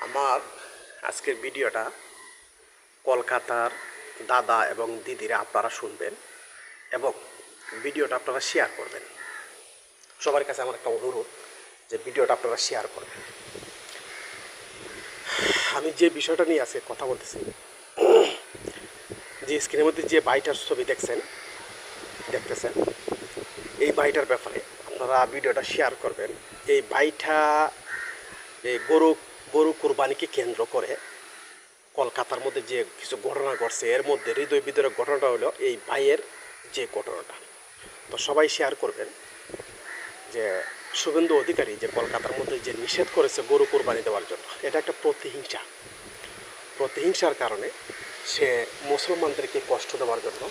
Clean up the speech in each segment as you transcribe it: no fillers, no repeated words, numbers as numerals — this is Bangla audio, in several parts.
আমার আজকের ভিডিওটা কলকাতার দাদা এবং দিদিরা আপনারা শুনবেন এবং ভিডিওটা আপনারা শেয়ার করবেন। সবার কাছে আমার একটা অনুরোধ যে ভিডিওটা আপনারা শেয়ার করবেন। আমি যে বিষয়টা নিয়ে আজকে কথা বলতেছি, যে স্ক্রিনের মধ্যে যে বাইটার ছবি দেখতেছেন, এই বাইটার ব্যাপারে আপনারা ভিডিওটা শেয়ার করবেন। এই বাইটা এই গরু কোরবানিকে কেন্দ্র করে কলকাতার মধ্যে যে কিছু ঘটনা ঘটছে, এর মধ্যে হৃদয় বিদারক ঘটনাটা হলো এই ভাইয়ের যে ঘটনাটা। তো সবাই শেয়ার করবেন যে শুভেন্দু অধিকারী যে কলকাতার মধ্যে যে নিষেধ করেছে গরু কোরবানি দেওয়ার জন্য, এটা একটা প্রতিহিংসার কারণে সে মুসলমানদেরকে কষ্ট দেওয়ার জন্য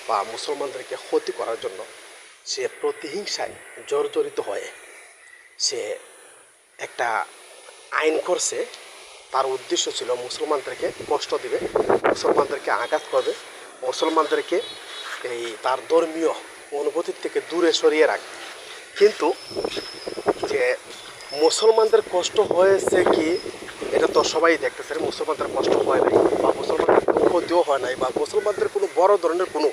বা মুসলমানদেরকে ক্ষতি করার জন্য সে প্রতিহিংসায় জর্জরিত হয়ে সে একটা আইন করছে। তার উদ্দেশ্য ছিল মুসলমানদেরকে কষ্ট দিবে, মুসলমানদেরকে আঘাত করবে, মুসলমানদেরকে এই তার ধর্মীয় অনুভূতির থেকে দূরে সরিয়ে রাখবে। কিন্তু যে মুসলমানদের কষ্ট হয়েছে কি, এটা তো সবাই দেখতেছে। মুসলমানদের কষ্ট হয় নাই বা মুসলমানদের কোনো ক্ষতিও হয় নাই বা মুসলমানদের কোনো বড় ধরনের কোনো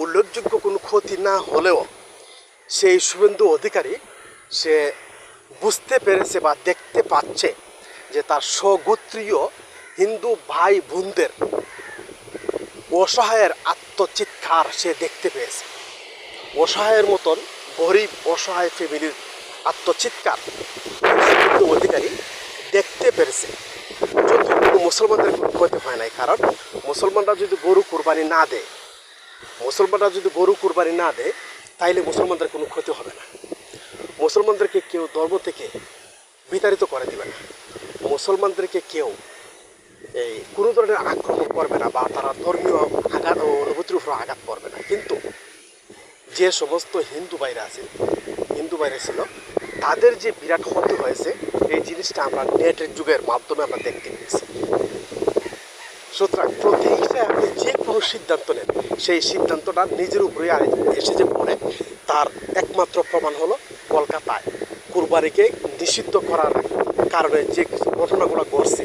উল্লেখযোগ্য কোনো ক্ষতি না হলেও সেই শুভেন্দু অধিকারী সে বুঝতে পেরেছে বা দেখতে পাচ্ছে যে তার স্বগোত্রীয় হিন্দু ভাই বোনদের অসহায়ের আত্মচিৎকার সে দেখতে পেয়েছে। অসহায়ের মতন গরিব অসহায় ফ্যামিলির আত্মচিৎকার হিন্দু অধিকারী দেখতে পেরেছে। যদিও মুসলমানদের কোনো ক্ষতি হয় নাই, কারণ মুসলমানরা যদি গরু কুরবানি না দেয় তাইলে মুসলমানদের কোনো ক্ষতি হবে না। মুসলমানদেরকে কেউ ধর্ম থেকে বিতাড়িত করে দেবে না, মুসলমানদেরকে কেউ এই কোনো ধরনের আক্রমণ করবে না বা তারা ধর্মীয় আঘাত ও অনুভূতির উপর আঘাত করবে না। কিন্তু যে সমস্ত হিন্দু ভাইরা ছিল, তাদের যে বিরাট ক্ষতি হয়েছে, এই জিনিসটা আমরা নেটের যুগের মাধ্যমে আমরা দেখতে পেয়েছি। সুতরাং প্রতিহিংসায় আপনি যে কোনো সিদ্ধান্ত নেন, সেই সিদ্ধান্তটা নিজের উপরেই এসে যে পড়ে, তার একমাত্র প্রমাণ হলো কলকাতায় কুরবানিকে নিষিদ্ধ করার কারণে যে কিছু ঘটনাগুলো ঘটছে।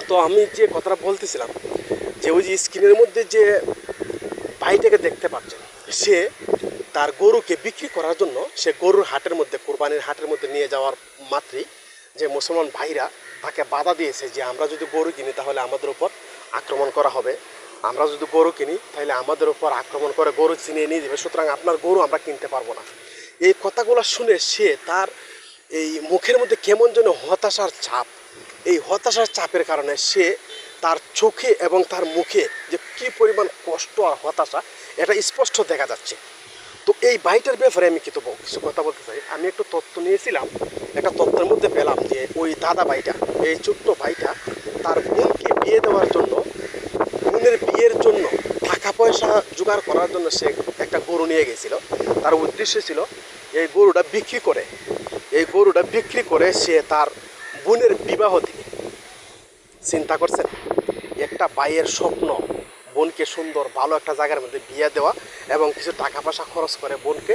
তো আমি যে কথাটা বলতেছিলাম, যে ওই যে স্ক্রিনের মধ্যে যে ভাইটাকে দেখতে পাচ্ছেন, সে তার গরুকে বিক্রি করার জন্য সে গরুর হাটের মধ্যে, কোরবানির হাটের মধ্যে নিয়ে যাওয়ার মাত্রই যে মুসলমান ভাইরা তাকে বাধা দিয়েছে যে আমরা যদি গরু কিনি তাহলে আমাদের উপর আক্রমণ করা হবে, আমরা যদি গরু কিনি তাহলে আমাদের উপর আক্রমণ করে গরু ছিনিয়ে নিয়ে যাবে, সুতরাং আপনার গরু আমরা কিনতে পারবো না। এই কথাগুলো শুনে সে তার এই মুখের মধ্যে কেমন যেন হতাশার ছাপ, এই হতাশার চাপের কারণে সে তার চোখে এবং তার মুখে যে কী পরিমাণ কষ্ট আর হতাশা, এটা স্পষ্ট দেখা যাচ্ছে। তো এই ভাইটার ব্যাপারে আমি কিছু কথা বলতে চাই। আমি একটু তথ্য নিয়েছিলাম, একটা তথ্যের মধ্যে পেলাম যে ওই দাদা ভাইটা, এই ছোট্ট ভাইটা তার বোনকে বোনের বিয়ের জন্য টাকা পয়সা জোগাড় করার জন্য সে একটা গরু নিয়ে গেছিল। তার উদ্দেশ্য ছিল এই গরুটা বিক্রি করে সে তার বোনের বিবাহ দিবে। চিন্তা করছেন, একটা ভাইয়ের স্বপ্ন বোনকে সুন্দর ভালো একটা জায়গার মধ্যে বিয়ে দেওয়া এবং কিছু টাকা পয়সা খরচ করে বোনকে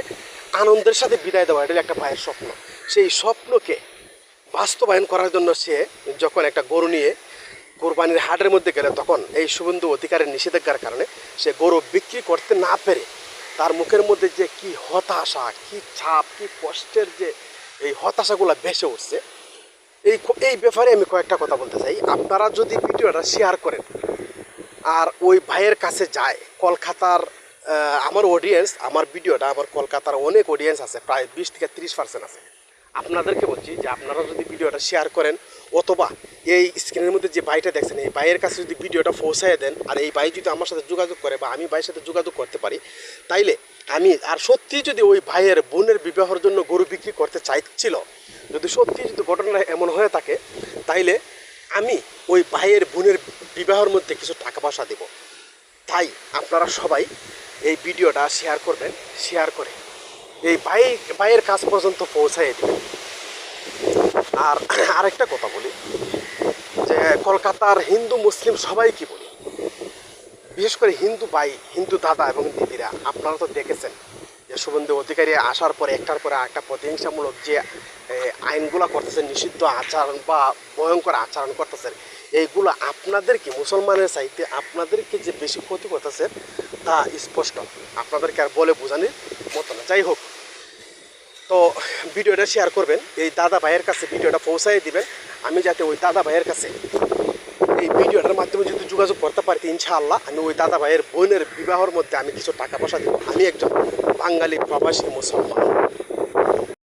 আনন্দের সাথে বিদায় দেওয়া, এটা একটা ভাইয়ের স্বপ্ন। সেই স্বপ্নকে বাস্তবায়ন করার জন্য সে যখন একটা গরু নিয়ে কোরবানির হাটের মধ্যে গেলে, তখন এই শুভেন্দু অধিকারের নিষেধাজ্ঞার কারণে সে গরু বিক্রি করতে না পেরে তার মুখের মধ্যে যে কি হতাশা, কি ছাপ, কি কষ্টের যে এই হতাশাগুলো ভেসে উঠছে, এই ব্যাপারে আমি কয়েকটা কথা বলতে চাই। আপনারা যদি ভিডিওটা শেয়ার করেন আর ওই ভাইয়ের কাছে যায়, কলকাতার আমার অডিয়েন্স, আমার ভিডিওটা আমার কলকাতার অনেক অডিয়েন্স আছে, প্রায় 20 থেকে 30% আছে। আপনাদেরকে বলছি যে আপনারা যদি ভিডিওটা শেয়ার করেন অথবা এই স্ক্রিনের মধ্যে যে ভাইটা দেখছেন, এই ভাইয়ের কাছে যদি ভিডিওটা পৌঁছায় দেন, আর এই ভাই যদি আমার সাথে যোগাযোগ করে বা আমি ভাইয়ের সাথে যোগাযোগ করতে পারি, তাইলে আমি আর সত্যি যদি ওই ভাইয়ের বোনের বিবাহের জন্য গরু বিক্রি করতে চাইছিল, যদি ঘটনা এমন হয়ে থাকে, তাইলে আমি ওই ভাইয়ের বোনের বিবাহের মধ্যে কিছু টাকা পয়সা দেব। তাই আপনারা সবাই এই ভিডিওটা শেয়ার করবেন, শেয়ার করে এই ভাইয়ের কাছ পর্যন্ত পৌঁছাই দেবেন। আর আরেকটা কথা বলি, যে কলকাতার হিন্দু মুসলিম সবাই কি বলি, বিশেষ করে হিন্দু ভাই, হিন্দু দাদা এবং দিদিরা, আপনারা তো দেখেছেন যে শুভেন্দু অধিকারী আসার পরে একটার পরে একটা প্রতিহিংসামূলক যে আইনগুলো করতেছেন, নিষিদ্ধ আচরণ বা ভয়ঙ্কর আচরণ করতেছেন, এইগুলো আপনাদেরকে মুসলমানের চাইতে আপনাদেরকে যে বেশি ক্ষতি করতেছে তা স্পষ্ট, আপনাদেরকে আর বলে বোঝানোর মতো না। যাই হোক, তো ভিডিওটা শেয়ার করবেন, এই দাদা ভাইয়ের কাছে ভিডিওটা পৌঁছাই দিবেন, আমি যাতে ওই দাদা ভাইয়ের কাছে এই ভিডিওটার মাধ্যমে যদি যোগাযোগ করতে পারি, ইনশাআল্লাহ আমি ওই দাদা ভাইয়ের বোনের বিবাহের মধ্যে আমি কিছু টাকা পয়সা দেবো। আমি একজন বাঙালি প্রবাসী মুসলমান।